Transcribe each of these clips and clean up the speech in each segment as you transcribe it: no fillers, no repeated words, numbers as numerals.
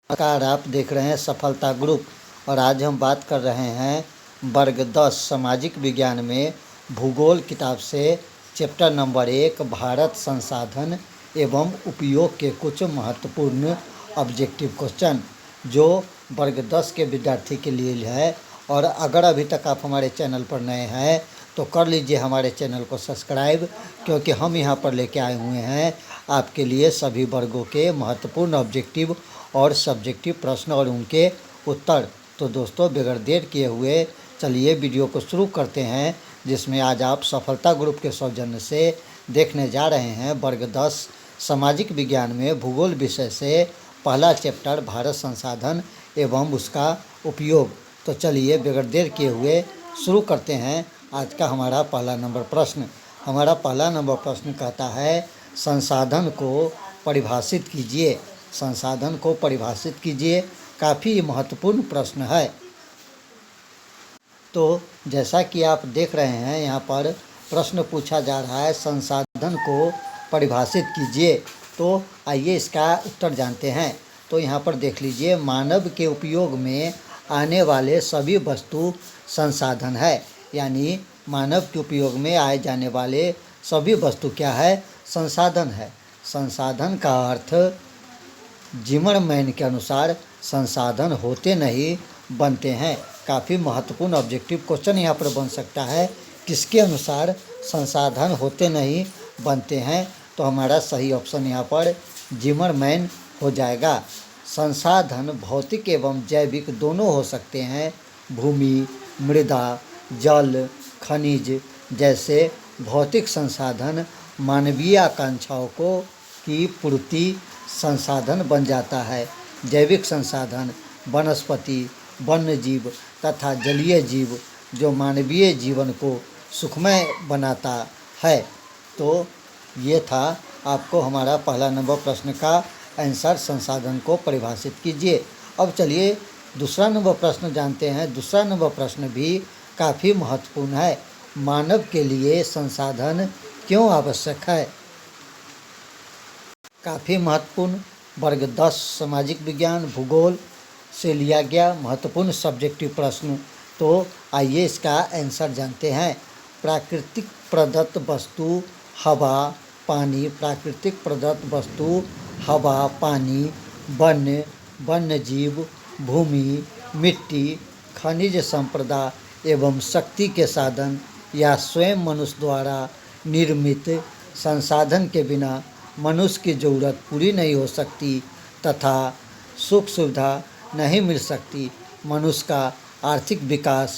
नमस्कार, आप देख रहे हैं सफलता ग्रुप और आज हम बात कर रहे हैं वर्ग 10 सामाजिक विज्ञान में भूगोल किताब से चैप्टर नंबर 1 भारत संसाधन एवं उपयोग के कुछ महत्वपूर्ण ऑब्जेक्टिव क्वेश्चन जो वर्ग 10 के विद्यार्थी के लिए है। और अगर अभी तक आप हमारे चैनल पर नए हैं तो कर लीजिए हमारे चैनल को सब्सक्राइब, क्योंकि हम यहाँ पर लेके आए हुए हैं आपके लिए सभी वर्गों के महत्वपूर्ण ऑब्जेक्टिव और सब्जेक्टिव प्रश्न और उनके उत्तर। तो दोस्तों, बगैर देर किए हुए चलिए वीडियो को शुरू करते हैं, जिसमें आज आप सफलता ग्रुप के सौजन्य से देखने जा रहे हैं वर्ग 10 सामाजिक विज्ञान में भूगोल विषय से पहला चैप्टर भारत संसाधन एवं उसका उपयोग। तो चलिए बगैर देर किए हुए शुरू करते हैं आज का हमारा पहला नंबर प्रश्न। हमारा पहला नंबर प्रश्न कहता है संसाधन को परिभाषित कीजिए। संसाधन को परिभाषित कीजिए, काफ़ी महत्वपूर्ण प्रश्न है। तो जैसा कि आप देख रहे हैं यहाँ पर प्रश्न पूछा जा रहा है संसाधन को परिभाषित कीजिए। तो आइए इसका उत्तर जानते हैं। तो यहाँ पर देख लीजिए, मानव के उपयोग में आने वाले सभी वस्तु संसाधन है। यानी मानव के उपयोग में आए जाने वाले सभी वस्तु क्या है? संसाधन है। संसाधन का अर्थ जिमरमैन के अनुसार संसाधन होते नहीं बनते हैं। काफ़ी महत्वपूर्ण ऑब्जेक्टिव क्वेश्चन यहाँ पर बन सकता है। किसके अनुसार संसाधन होते नहीं बनते हैं? तो हमारा सही ऑप्शन यहाँ पर जिमरमैन हो जाएगा। संसाधन भौतिक एवं जैविक दोनों हो सकते हैं। भूमि, मृदा, जल, खनिज जैसे भौतिक संसाधन मानवीय आकांक्षाओं को की पूर्ति संसाधन बन जाता है। जैविक संसाधन वनस्पति, वन्यजीव तथा जलीय जीव जो मानवीय जीवन को सुखमय बनाता है। तो ये था आपको हमारा पहला नंबर प्रश्न का आंसर, संसाधन को परिभाषित कीजिए। अब चलिए दूसरा नंबर प्रश्न जानते हैं। दूसरा नंबर प्रश्न भी काफ़ी महत्वपूर्ण है। मानव के लिए संसाधन क्यों आवश्यक है? काफ़ी महत्वपूर्ण वर्ग 10 सामाजिक विज्ञान भूगोल से लिया गया महत्वपूर्ण सब्जेक्टिव प्रश्न। तो आइए इसका आंसर जानते हैं। प्राकृतिक प्रदत्त वस्तु हवा, पानी। प्राकृतिक प्रदत्त वस्तु हवा, पानी, वन्य जीव, भूमि, मिट्टी, खनिज संपदा एवं शक्ति के साधन या स्वयं मनुष्य द्वारा निर्मित संसाधन के बिना मनुष्य की ज़रूरत पूरी नहीं हो सकती तथा सुख सुविधा नहीं मिल सकती। मनुष्य का आर्थिक विकास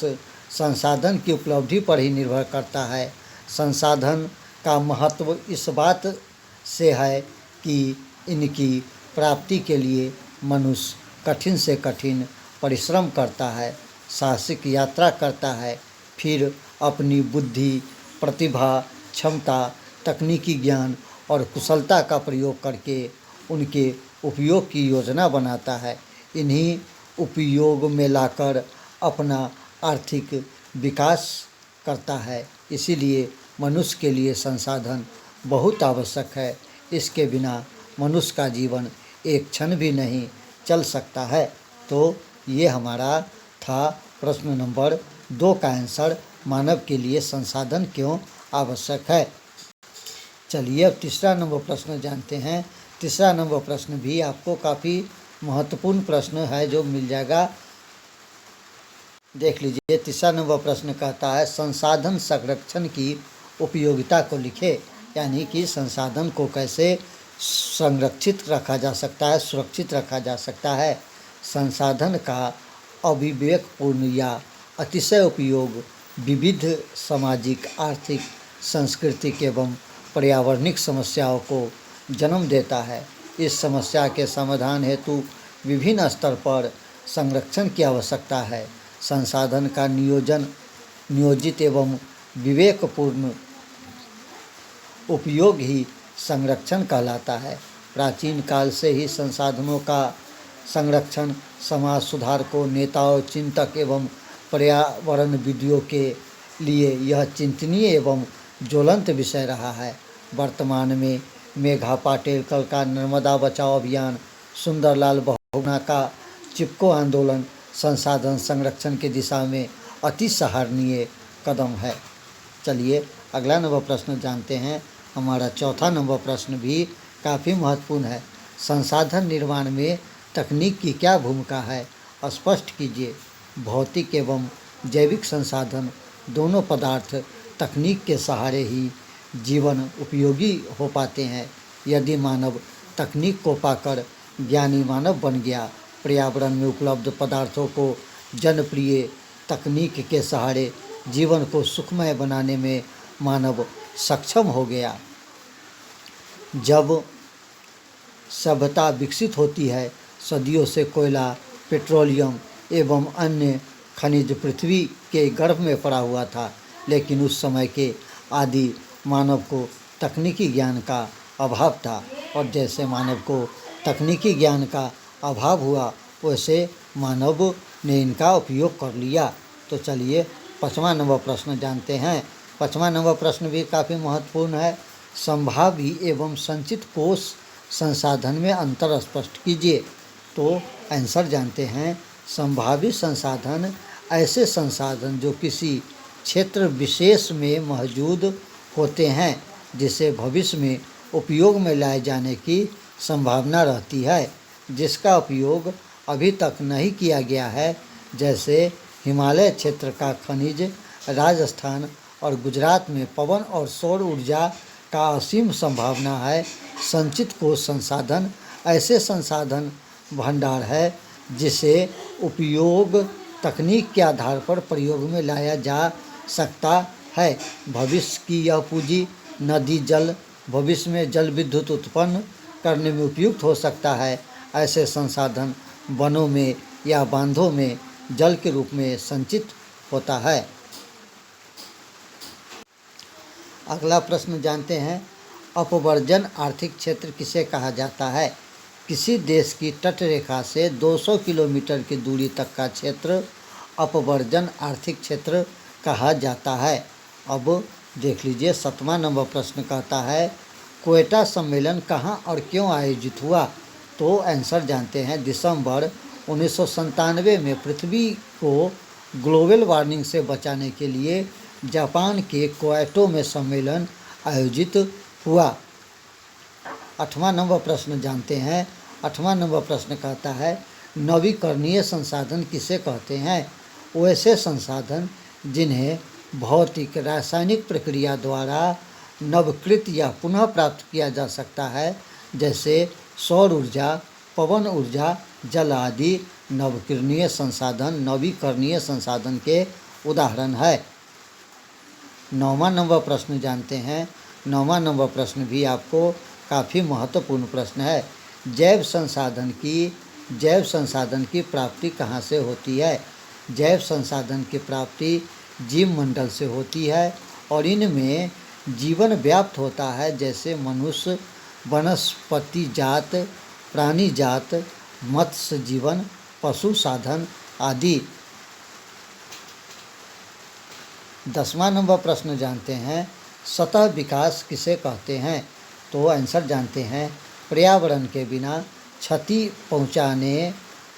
संसाधन की उपलब्धि पर ही निर्भर करता है। संसाधन का महत्व इस बात से है कि इनकी प्राप्ति के लिए मनुष्य कठिन से कठिन परिश्रम करता है, साहसिक यात्रा करता है, फिर अपनी बुद्धि, प्रतिभा, क्षमता, तकनीकी ज्ञान और कुशलता का प्रयोग करके उनके उपयोग की योजना बनाता है। इन्हीं उपयोग में लाकर अपना आर्थिक विकास करता है। इसीलिए मनुष्य के लिए संसाधन बहुत आवश्यक है। इसके बिना मनुष्य का जीवन एक क्षण भी नहीं चल सकता है। तो ये हमारा था प्रश्न नंबर 2 का आंसर, मानव के लिए संसाधन क्यों आवश्यक है। चलिए अब तीसरा नंबर प्रश्न जानते हैं। तीसरा नंबर प्रश्न भी आपको काफ़ी महत्वपूर्ण प्रश्न है जो मिल जाएगा। देख लीजिए, तीसरा नंबर प्रश्न कहता है संसाधन संरक्षण की उपयोगिता को लिखे। यानी कि संसाधन को कैसे संरक्षित रखा जा सकता है, सुरक्षित रखा जा सकता है। संसाधन का अविवेकपूर्ण या अतिशय उपयोग विविध सामाजिक, आर्थिक, सांस्कृतिक एवं पर्यावरणिक समस्याओं को जन्म देता है। इस समस्या के समाधान हेतु विभिन्न स्तर पर संरक्षण की आवश्यकता है। संसाधन का नियोजित एवं विवेकपूर्ण उपयोग ही संरक्षण कहलाता है। प्राचीन काल से ही संसाधनों का संरक्षण समाज सुधारकों, नेताओं, चिंतक एवं पर्यावरणविदों के लिए यह चिंतनीय एवं ज्वलंत विषय रहा है। वर्तमान में मेघा पाटेलकर का नर्मदा बचाओ अभियान, सुंदरलाल होना का चिपको आंदोलन संसाधन संरक्षण की दिशा में अति सराहनीय कदम है। चलिए अगला नंबर प्रश्न जानते हैं। हमारा चौथा नंबर प्रश्न भी काफ़ी महत्वपूर्ण है। संसाधन निर्माण में तकनीक की क्या भूमिका है, स्पष्ट कीजिए। भौतिक एवं जैविक संसाधन दोनों पदार्थ तकनीक के सहारे ही जीवन उपयोगी हो पाते हैं। यदि मानव तकनीक को पाकर ज्ञानी मानव बन गया, पर्यावरण में उपलब्ध पदार्थों को जनप्रिय तकनीक के सहारे जीवन को सुखमय बनाने में मानव सक्षम हो गया। जब सभ्यता विकसित होती है, सदियों से कोयला, पेट्रोलियम एवं अन्य खनिज पृथ्वी के गर्भ में पड़ा हुआ था, लेकिन उस समय के आदि मानव को तकनीकी ज्ञान का अभाव था, और जैसे मानव को तकनीकी ज्ञान का अभाव हुआ वैसे मानव ने इनका उपयोग कर लिया। तो चलिए 5वां नंबर प्रश्न जानते हैं। 5वां नंबर प्रश्न भी काफ़ी महत्वपूर्ण है। संभावी एवं संचित कोष संसाधन में अंतर स्पष्ट कीजिए। तो आंसर जानते हैं। संभावित संसाधन ऐसे संसाधन जो किसी क्षेत्र विशेष में मौजूद होते हैं, जिसे भविष्य में उपयोग में लाए जाने की संभावना रहती है, जिसका उपयोग अभी तक नहीं किया गया है, जैसे हिमालय क्षेत्र का खनिज, राजस्थान और गुजरात में पवन और सौर ऊर्जा का असीम संभावना है। संचित कोष संसाधन ऐसे संसाधन भंडार है जिसे उपयोग तकनीक के आधार पर प्रयोग में लाया जा सकता है। भविष्य की यह पूंजी नदी जल भविष्य में जल विद्युत उत्पन्न करने में उपयुक्त हो सकता है। ऐसे संसाधन वनों में या बांधों में जल के रूप में संचित होता है। अगला प्रश्न जानते हैं। अपवर्जन आर्थिक क्षेत्र किसे कहा जाता है? किसी देश की तटरेखा से 200 किलोमीटर की दूरी तक का क्षेत्र अपवर्जन आर्थिक क्षेत्र कहा जाता है। अब देख लीजिए 7वां नंबर प्रश्न कहता है, क्वेटा सम्मेलन कहाँ और क्यों आयोजित हुआ? तो आंसर जानते हैं। दिसंबर 1997 में पृथ्वी को ग्लोबल वार्मिंग से बचाने के लिए जापान के क्योटो में सम्मेलन आयोजित हुआ। 8वां नंबर प्रश्न जानते हैं। 8वां नंबर प्रश्न कहता है, नवीकरणीय संसाधन किसे कहते हैं? वैसे संसाधन जिन्हें भौतिक रासायनिक प्रक्रिया द्वारा नवकृत या पुनः प्राप्त किया जा सकता है, जैसे सौर ऊर्जा, पवन ऊर्जा, जल आदि नवीकरणीय संसाधन के उदाहरण है। 9वां नंबर प्रश्न जानते हैं। 9वां नंबर प्रश्न भी आपको काफ़ी महत्वपूर्ण प्रश्न है। जैव संसाधन की प्राप्ति कहाँ से होती है? जैव संसाधन की प्राप्ति जीव मंडल से होती है और इनमें जीवन व्याप्त होता है, जैसे मनुष्य, वनस्पति जात, प्राणी जात, मत्स्य जीवन, पशु साधन आदि। 10वां नंबर प्रश्न जानते हैं। सतह विकास किसे कहते हैं? तो आंसर जानते हैं। पर्यावरण के बिना क्षति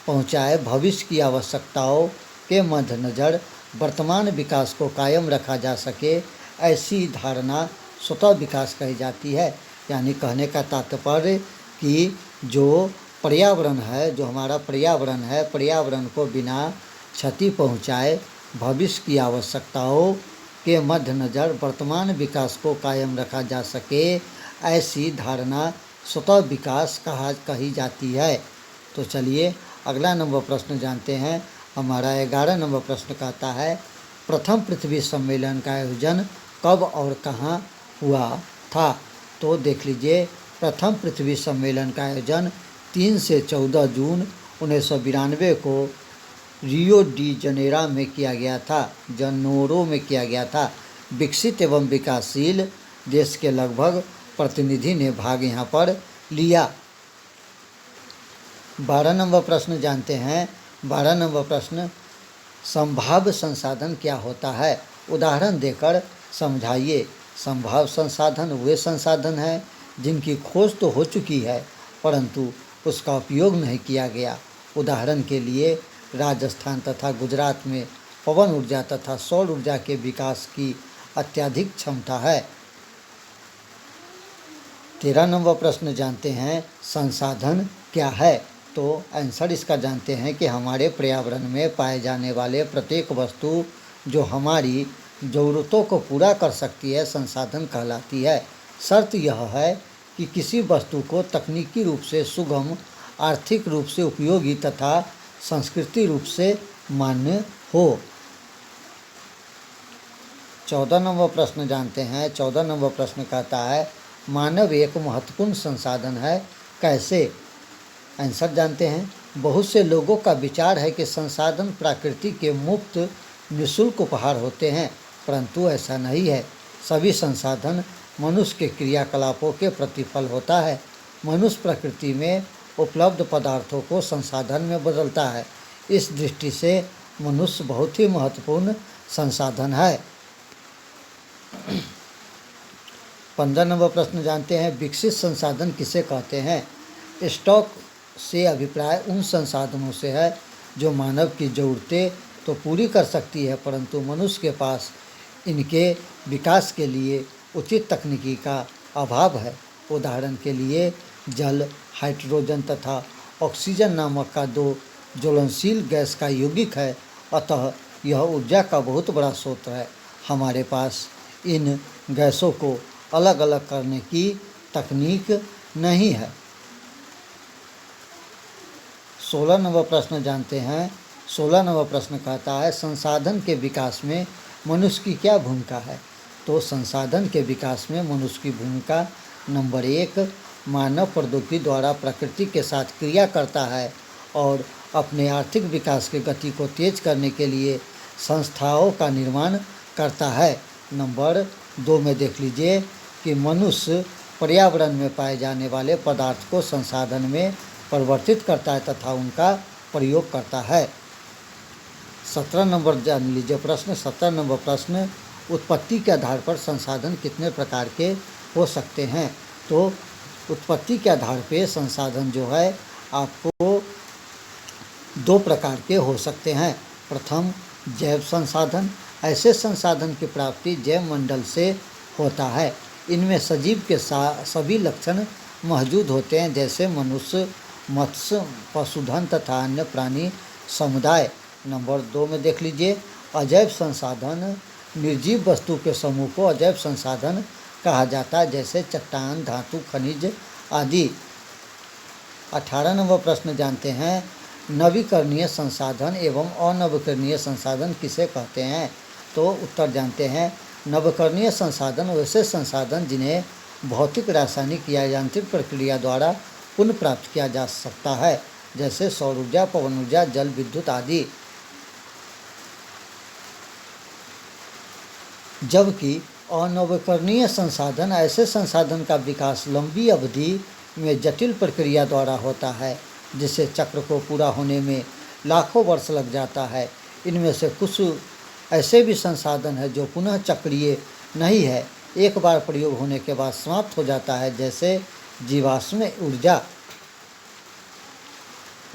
पहुँचाए भविष्य की आवश्यकताओं के मद्देनज़र वर्तमान विकास को कायम रखा जा सके, ऐसी धारणा स्वतः विकास कही जाती है। यानी कहने का तात्पर्य कि जो पर्यावरण है, जो हमारा पर्यावरण है, पर्यावरण को बिना क्षति पहुँचाए भविष्य की आवश्यकताओं के मद्देनज़र वर्तमान विकास को कायम रखा जा सके, ऐसी धारणा स्वतः विकास कही जाती है। तो चलिए अगला नंबर प्रश्न जानते हैं। हमारा 11 नंबर प्रश्न कहता है, प्रथम पृथ्वी सम्मेलन का आयोजन कब और कहाँ हुआ था? तो देख लीजिए, प्रथम पृथ्वी सम्मेलन का आयोजन 3 से 14 जून 1992 को रियो डी जनेरो में किया गया था। विकसित एवं विकासशील देश के लगभग प्रतिनिधि ने भाग यहाँ पर लिया। 12 नंबर प्रश्न जानते हैं। 12 नंबर प्रश्न, संभाव्य संसाधन क्या होता है? उदाहरण देकर समझाइए। संभाव्य संसाधन वे संसाधन हैं जिनकी खोज तो हो चुकी है, परंतु उसका उपयोग नहीं किया गया। उदाहरण के लिए राजस्थान तथा गुजरात में पवन ऊर्जा तथा सौर ऊर्जा के विकास की अत्यधिक क्षमता है। 13 नंबर प्रश्न जानते हैं, संसाधन क्या है? तो आंसर इसका जानते हैं कि हमारे पर्यावरण में पाए जाने वाले प्रत्येक वस्तु जो हमारी ज़रूरतों को पूरा कर सकती है संसाधन कहलाती है। शर्त यह है कि किसी वस्तु को तकनीकी रूप से सुगम, आर्थिक रूप से उपयोगी तथा सांस्कृतिक रूप से मान्य हो। 14 नंबर प्रश्न जानते हैं। 14 नंबर प्रश्न कहता है, मानव एक महत्वपूर्ण संसाधन है, कैसे? आंसर जानते हैं। बहुत से लोगों का विचार है कि संसाधन प्रकृति के मुफ्त निःशुल्क उपहार होते हैं, परंतु ऐसा नहीं है। सभी संसाधन मनुष्य के क्रियाकलापों के प्रतिफल होता है। मनुष्य प्रकृति में उपलब्ध पदार्थों को संसाधन में बदलता है। इस दृष्टि से मनुष्य बहुत ही महत्वपूर्ण संसाधन है। 15 नंबर प्रश्न जानते हैं, विकसित संसाधन किसे कहते हैं? स्टॉक से अभिप्राय उन संसाधनों से है जो मानव की ज़रूरतें तो पूरी कर सकती है, परंतु मनुष्य के पास इनके विकास के लिए उचित तकनीकी का अभाव है। उदाहरण के लिए जल, हाइड्रोजन तथा ऑक्सीजन नामक का 2 ज्वलनशील गैस का यौगिक है, अतः यह ऊर्जा का बहुत बड़ा स्रोत है। हमारे पास इन गैसों को अलग अलग करने की तकनीक नहीं है। 16 नंबर प्रश्न जानते हैं। 16 नंबर प्रश्न कहता है, संसाधन के विकास में मनुष्य की क्या भूमिका है? तो संसाधन के विकास में मनुष्य की भूमिका नंबर 1, मानव प्रौद्योगिकी द्वारा प्रकृति के साथ क्रिया करता है और अपने आर्थिक विकास की गति को तेज करने के लिए संस्थाओं का निर्माण करता है। नंबर 2 में देख लीजिए कि मनुष्य पर्यावरण में पाए जाने वाले पदार्थ को संसाधन में परिवर्तित करता है तथा उनका प्रयोग करता है। 17 नंबर जान लीजिए प्रश्न। 17 नंबर प्रश्न, उत्पत्ति के आधार पर संसाधन कितने प्रकार के हो सकते हैं? तो उत्पत्ति के आधार पे संसाधन जो है आपको 2 प्रकार के हो सकते हैं। प्रथम, जैव संसाधन। ऐसे संसाधन की प्राप्ति जैव मंडल से होता है। इनमें सजीव के सभी लक्षण मौजूद होते हैं, जैसे मनुष्य, मत्स्य, पशुधन तथा अन्य प्राणी समुदाय। नंबर 2 में देख लीजिए, अजैव संसाधन। निर्जीव वस्तु के समूह को अजैव संसाधन कहा जाता है, जैसे चट्टान, धातु, खनिज आदि। 18 नंबर प्रश्न जानते हैं, नवीकरणीय संसाधन एवं अनवीकरणीय संसाधन किसे कहते हैं? तो उत्तर जानते हैं, नवीकरणीय संसाधन वैसे संसाधन जिन्हें भौतिक, रासायनिक या यांत्रिक प्रक्रिया द्वारा पुनः प्राप्त किया जा सकता है, जैसे सौर ऊर्जा, पवन ऊर्जा, जल विद्युत आदि। जबकि अनवीकरणीय संसाधन ऐसे संसाधन का विकास लंबी अवधि में जटिल प्रक्रिया द्वारा होता है, जिससे चक्र को पूरा होने में लाखों वर्ष लग जाता है। इनमें से कुछ ऐसे भी संसाधन है जो पुनः चक्रीय नहीं है, एक बार प्रयोग होने के बाद समाप्त हो जाता है, जैसे जीवाश्म ऊर्जा।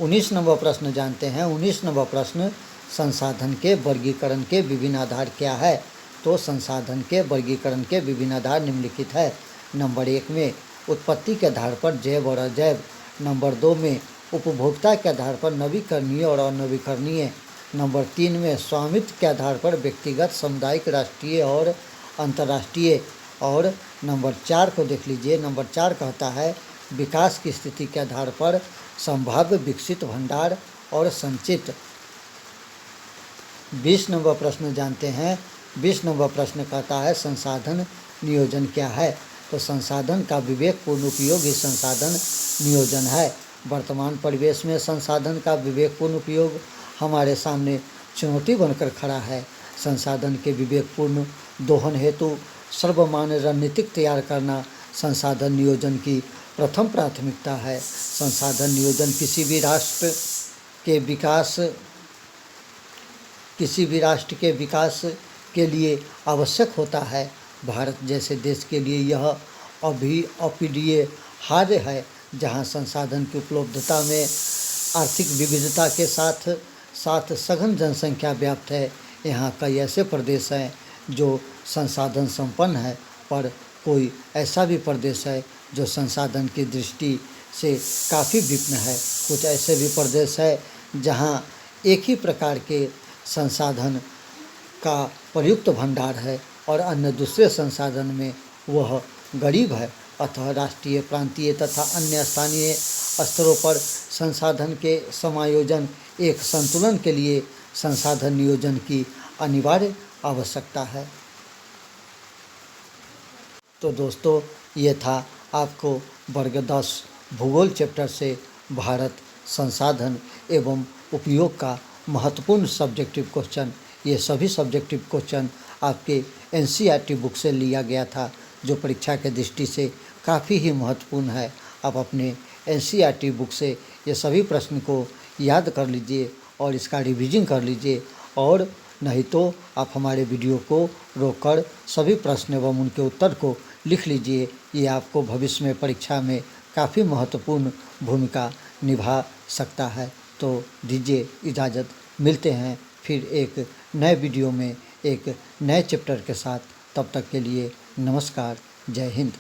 19 नंबर प्रश्न जानते हैं। 19 नंबर प्रश्न, संसाधन के वर्गीकरण के विभिन्न आधार क्या है? तो संसाधन के वर्गीकरण के विभिन्न आधार निम्नलिखित है। नंबर 1 में उत्पत्ति के आधार पर जैव और अजैव। नंबर 2 में उपभोक्ता के आधार पर नवीकरणीय और अनवीकरणीय। नंबर 3 में स्वामित्व के आधार पर व्यक्तिगत, सामुदायिक, राष्ट्रीय और अंतर्राष्ट्रीय। और नंबर 4 को देख लीजिए। नंबर 4 कहता है, विकास की स्थिति के आधार पर संभाव्य, विकसित, भंडार और संचित। 20 नंबर प्रश्न जानते हैं। 20 नंबर प्रश्न कहता है, संसाधन नियोजन क्या है? तो संसाधन का विवेकपूर्ण उपयोग ही संसाधन नियोजन है। वर्तमान परिवेश में संसाधन का विवेकपूर्ण उपयोग हमारे सामने चुनौती बनकर खड़ा है। संसाधन के विवेकपूर्ण दोहन हेतु सर्वमान्य रणनीतिक तैयार करना संसाधन नियोजन की प्रथम प्राथमिकता है। संसाधन नियोजन किसी भी राष्ट्र के विकास के लिए आवश्यक होता है। भारत जैसे देश के लिए यह अभी अपरिहार्य है। जहाँ संसाधन की उपलब्धता में आर्थिक विविधता के साथ साथ सघन जनसंख्या व्याप्त है। यहाँ कई ऐसे प्रदेश हैं जो संसाधन संपन्न है, पर कोई ऐसा भी प्रदेश है जो संसाधन की दृष्टि से काफ़ी विपन्न है। कुछ ऐसे भी प्रदेश है जहाँ एक ही प्रकार के संसाधन का प्रयुक्त भंडार है और अन्य दूसरे संसाधन में वह गरीब है। अतः राष्ट्रीय, प्रांतीय तथा अन्य स्थानीय स्तरों पर संसाधन के समायोजन एक संतुलन के लिए संसाधन नियोजन की अनिवार्य आवश्यकता है। तो दोस्तों, ये था आपको वर्ग 10 भूगोल चैप्टर से भारत, संसाधन एवं उपयोग का महत्वपूर्ण सब्जेक्टिव क्वेश्चन। ये सभी सब्जेक्टिव क्वेश्चन आपके एनसीईआरटी बुक से लिया गया था, जो परीक्षा के दृष्टि से काफ़ी ही महत्वपूर्ण है। आप अपने एनसीईआरटी बुक से ये सभी प्रश्न को याद कर लीजिए और इसका रिवीजन कर लीजिए, और नहीं तो आप हमारे वीडियो को रोककर सभी प्रश्न एवं उनके उत्तर को लिख लीजिए। ये आपको भविष्य में परीक्षा में काफ़ी महत्वपूर्ण भूमिका निभा सकता है। तो दीजिए इजाज़त, मिलते हैं फिर एक नए वीडियो में एक नए चैप्टर के साथ। तब तक के लिए नमस्कार, जय हिंद।